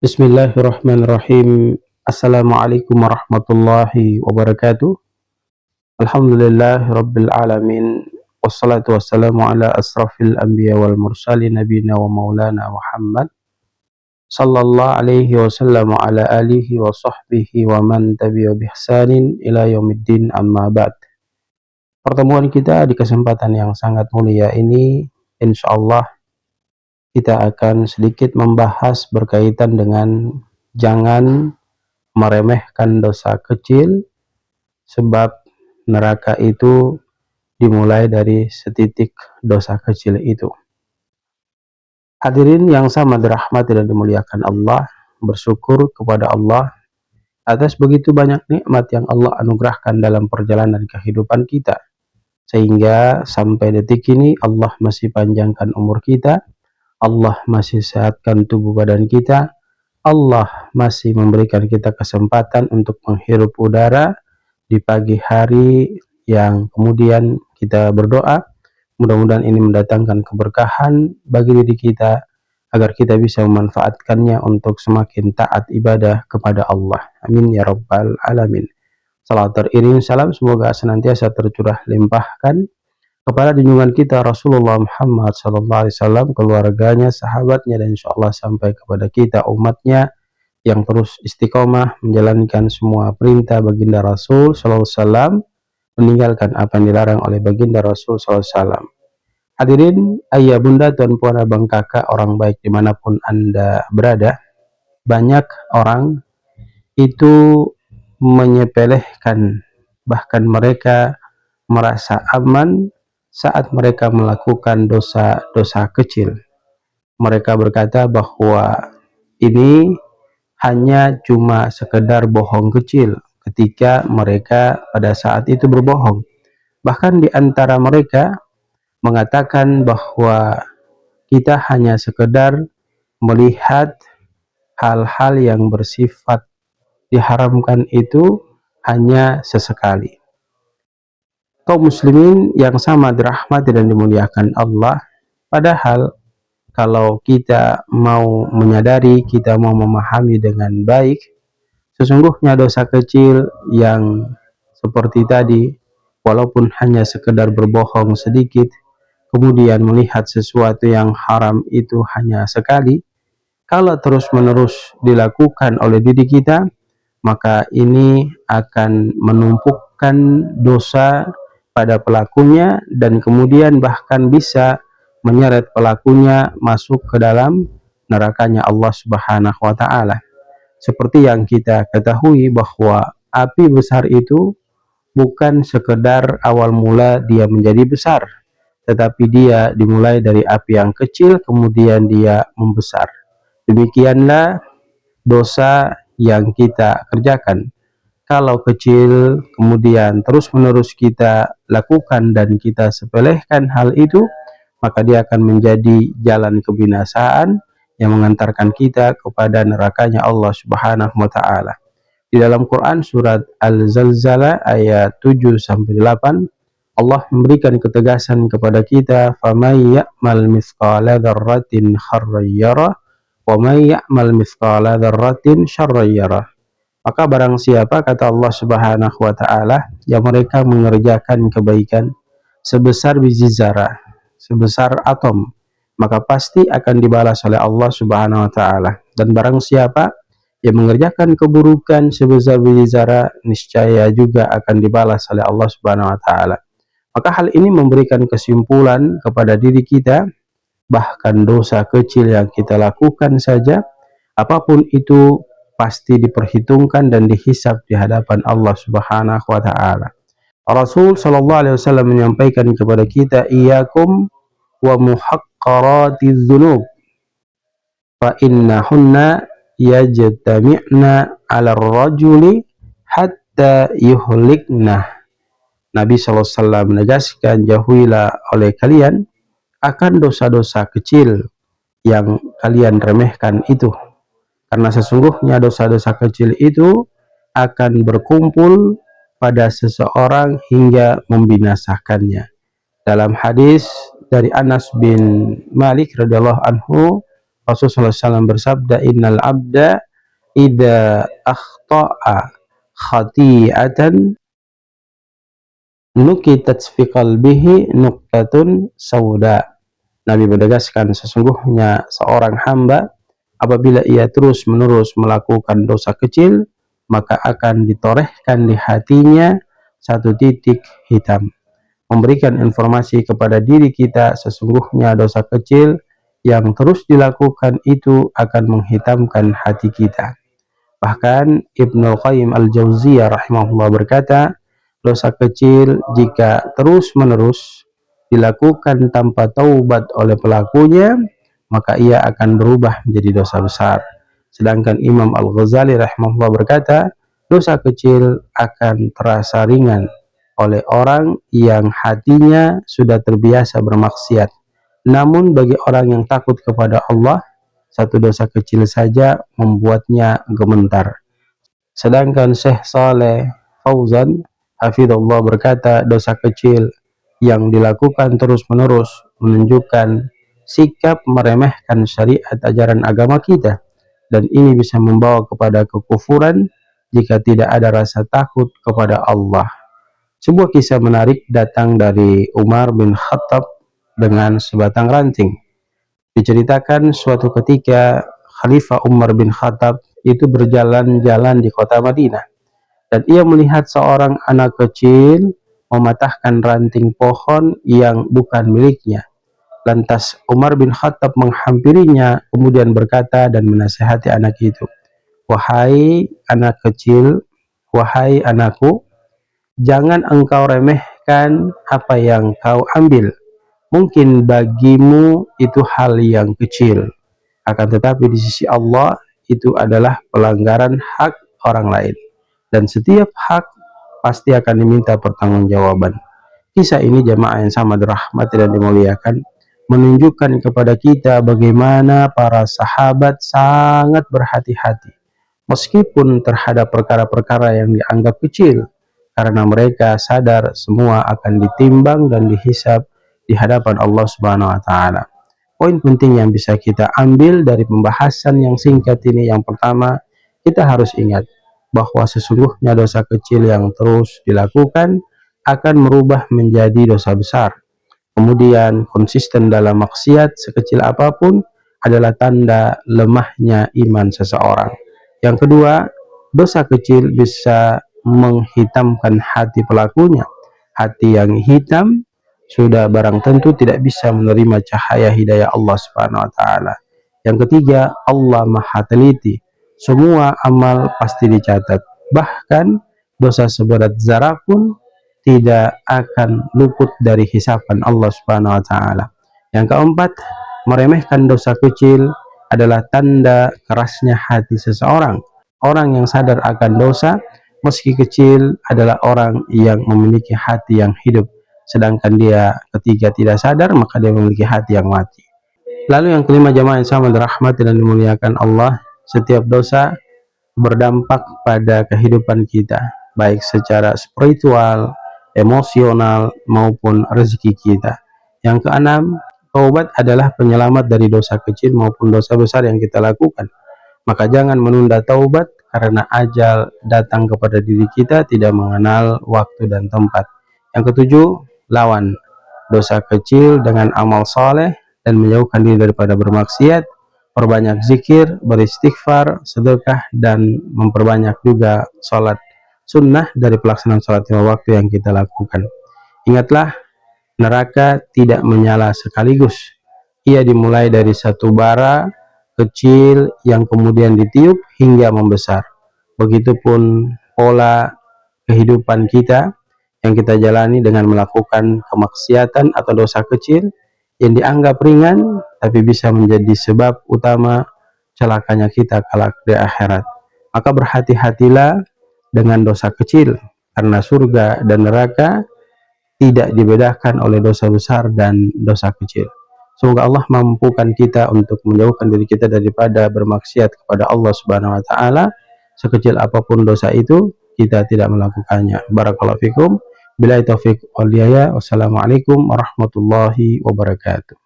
Bismillahirrahmanirrahim. Assalamualaikum warahmatullahi wabarakatuh. Alhamdulillahirabbil alamin. Wassalatu wassalamu ala asrafil anbiya wal mursalin nabiyina wa maulana Muhammad sallallahu alaihi wasallam wa ala alihi wa sahbihi wa man tabi'a bi ihsanin ila yaumiddin, amma ba'd. Pertemuan kita di kesempatan yang sangat mulia ini, insyaallah kita akan sedikit membahas berkaitan dengan jangan meremehkan dosa kecil, sebab neraka itu dimulai dari setitik dosa kecil itu. Hadirin yang sama dirahmati dan dimuliakan Allah, bersyukur kepada Allah atas begitu banyak nikmat yang Allah anugerahkan dalam perjalanan kehidupan kita, sehingga sampai detik ini Allah masih panjangkan umur kita, Allah masih sehatkan tubuh badan kita, Allah masih memberikan kita kesempatan untuk menghirup udara di pagi hari, yang kemudian kita berdoa mudah-mudahan ini mendatangkan keberkahan bagi diri kita agar kita bisa memanfaatkannya untuk semakin taat ibadah kepada Allah. Amin ya rabbal alamin. Salat teriring salam semoga senantiasa tercurah limpahkan kepada junjungan kita Rasulullah Muhammad SAW, keluarganya, sahabatnya, dan insyaallah sampai kepada kita umatnya yang terus istiqomah menjalankan semua perintah baginda Rasul SAW, meninggalkan apa yang dilarang oleh baginda Rasul SAW. Hadirin ayah bunda, tuan puan, abang kakak, orang baik dimanapun anda berada, banyak orang itu menyepelekan, bahkan mereka merasa aman saat mereka melakukan dosa-dosa kecil. Mereka berkata bahwa ini hanya cuma sekedar bohong kecil ketika mereka pada saat itu berbohong. Bahkan di antara mereka mengatakan bahwa kita hanya sekedar melihat hal-hal yang bersifat diharamkan itu hanya sesekali. Kaum muslimin yang sama dirahmati dan dimuliakan Allah, padahal kalau kita mau menyadari, kita mau memahami dengan baik, sesungguhnya dosa kecil yang seperti tadi, walaupun hanya sekedar berbohong sedikit, kemudian melihat sesuatu yang haram itu hanya sekali, kalau terus-menerus dilakukan oleh diri kita, maka ini akan menumpukan dosa pada pelakunya dan kemudian bahkan bisa menyeret pelakunya masuk ke dalam nerakanya Allah Subhanahu wa taala. Seperti yang kita ketahui bahwa api besar itu bukan sekedar awal mula dia menjadi besar, tetapi dia dimulai dari api yang kecil kemudian dia membesar. Demikianlah dosa yang kita kerjakan. Kalau kecil kemudian terus-menerus kita lakukan dan kita sepelehkan hal itu, maka dia akan menjadi jalan kebinasaan yang mengantarkan kita kepada nerakanya Allah Subhanahu wa taala. Di dalam Quran surat Al-Zalzalah ayat 7-8, Allah memberikan ketegasan kepada kita, "Faman ya'mal mithqala dzarratin khairan yarah wa man ya'mal mithqala dzarratin syarran yarah." Maka barang siapa, kata Allah Subhanahu wa taala, yang mereka mengerjakan kebaikan sebesar biji zarah, sebesar atom, maka pasti akan dibalas oleh Allah Subhanahu wa taala. Dan barang siapa yang mengerjakan keburukan sebesar biji zarah, niscaya juga akan dibalas oleh Allah Subhanahu wa taala. Maka hal ini memberikan kesimpulan kepada diri kita, bahkan dosa kecil yang kita lakukan saja, apapun itu pasti diperhitungkan dan dihisab di hadapan Allah Subhanahu wa taala. Rasul sallallahu alaihi wasallam menyampaikan kepada kita, "Iyyakum wa muhaqqaratiz dzunub fa innahunna yajtami'na 'ala ar-rajuli hatta yuhliknah." Nabi SAW menegaskan, jauhilah oleh kalian akan dosa-dosa kecil yang kalian remehkan itu, karena sesungguhnya dosa-dosa kecil itu akan berkumpul pada seseorang hingga membinasakannya. Dalam hadis dari Anas bin Malik radhiyallahu anhu, Rasulullah SAW bersabda, innal abda idza akhta'a khati'atan nukitat fi qalbihi nuqtatun sauda. Nabi menegaskan, sesungguhnya seorang hamba apabila ia terus-menerus melakukan dosa kecil, maka akan ditorehkan di hatinya satu titik hitam, memberikan informasi kepada diri kita sesungguhnya dosa kecil yang terus dilakukan itu akan menghitamkan hati kita. Bahkan Ibnu Qayyim Al-Jauziyah rahimahullah berkata, dosa kecil jika terus-menerus dilakukan tanpa taubat oleh pelakunya, maka ia akan berubah menjadi dosa besar. Sedangkan Imam Al-Ghazali rahimahullah berkata, dosa kecil akan terasa ringan oleh orang yang hatinya sudah terbiasa bermaksiat. Namun bagi orang yang takut kepada Allah, satu dosa kecil saja membuatnya gemetar. Sedangkan Syekh Saleh Fauzan hafizallah berkata, dosa kecil yang dilakukan terus-menerus menunjukkan sikap meremehkan syariat ajaran agama kita, dan ini bisa membawa kepada kekufuran jika tidak ada rasa takut kepada Allah. Sebuah kisah menarik datang dari Umar bin Khattab dengan sebatang ranting. Diceritakan suatu ketika Khalifah Umar bin Khattab itu berjalan-jalan di kota Madinah, dan ia melihat seorang anak kecil mematahkan ranting pohon yang bukan miliknya. Lantas Umar bin Khattab menghampirinya, kemudian berkata dan menasihati anak itu, wahai anak kecil, wahai anakku, jangan engkau remehkan apa yang kau ambil. Mungkin bagimu itu hal yang kecil, akan tetapi di sisi Allah itu adalah pelanggaran hak orang lain, dan setiap hak pasti akan diminta pertanggungjawaban. Kisah ini jamaah yang sama dirahmati dan dimuliakan, menunjukkan kepada kita bagaimana para sahabat sangat berhati-hati meskipun terhadap perkara-perkara yang dianggap kecil, karena mereka sadar semua akan ditimbang dan dihisab di hadapan Allah Subhanahu wa taala. Poin penting yang bisa kita ambil dari pembahasan yang singkat ini, yang pertama, kita harus ingat bahwa sesungguhnya dosa kecil yang terus dilakukan akan merubah menjadi dosa besar. Kemudian konsisten dalam maksiat sekecil apapun adalah tanda lemahnya iman seseorang. Yang kedua, dosa kecil bisa menghitamkan hati pelakunya. Hati yang hitam sudah barang tentu tidak bisa menerima cahaya hidayah Allah Subhanahu wa taala. Yang ketiga, Allah Maha teliti. Semua amal pasti dicatat. Bahkan dosa seberat zarah pun tidak akan luput dari hisaban Allah Subhanahu wa taala. Yang keempat, meremehkan dosa kecil adalah tanda kerasnya hati seseorang. Orang yang sadar akan dosa meski kecil adalah orang yang memiliki hati yang hidup. Sedangkan dia ketika tidak sadar, maka dia memiliki hati yang mati. Lalu yang kelima, jamaah yang sama dirahmati dan dimuliakan Allah, setiap dosa berdampak pada kehidupan kita, baik secara spiritual, emosional, maupun rezeki kita. Yang keenam, taubat adalah penyelamat dari dosa kecil maupun dosa besar yang kita lakukan. Maka jangan menunda taubat, karena ajal datang kepada diri kita tidak mengenal waktu dan tempat. Yang ketujuh, lawan dosa kecil dengan amal saleh dan menjauhkan diri daripada bermaksiat. Perbanyak zikir, beristighfar, sedekah, dan memperbanyak juga salat sunnah dari pelaksanaan salat lima waktu yang kita lakukan. Ingatlah, neraka tidak menyala sekaligus. Ia dimulai dari satu bara kecil yang kemudian ditiup hingga membesar. Begitupun pola kehidupan kita yang kita jalani dengan melakukan kemaksiatan atau dosa kecil yang dianggap ringan, tapi bisa menjadi sebab utama celakanya kita kelak di akhirat. Maka berhati-hatilah dengan dosa kecil, karena surga dan neraka tidak dibedakan oleh dosa besar dan dosa kecil. Semoga Allah mampukan kita untuk menjauhkan diri kita daripada bermaksiat kepada Allah Subhanahu wa taala. Sekecil apapun dosa itu, kita tidak melakukannya. Barakallahu fikum. Billahi taufiq wal hidayah. Wassalamualaikum warahmatullahi wabarakatuh.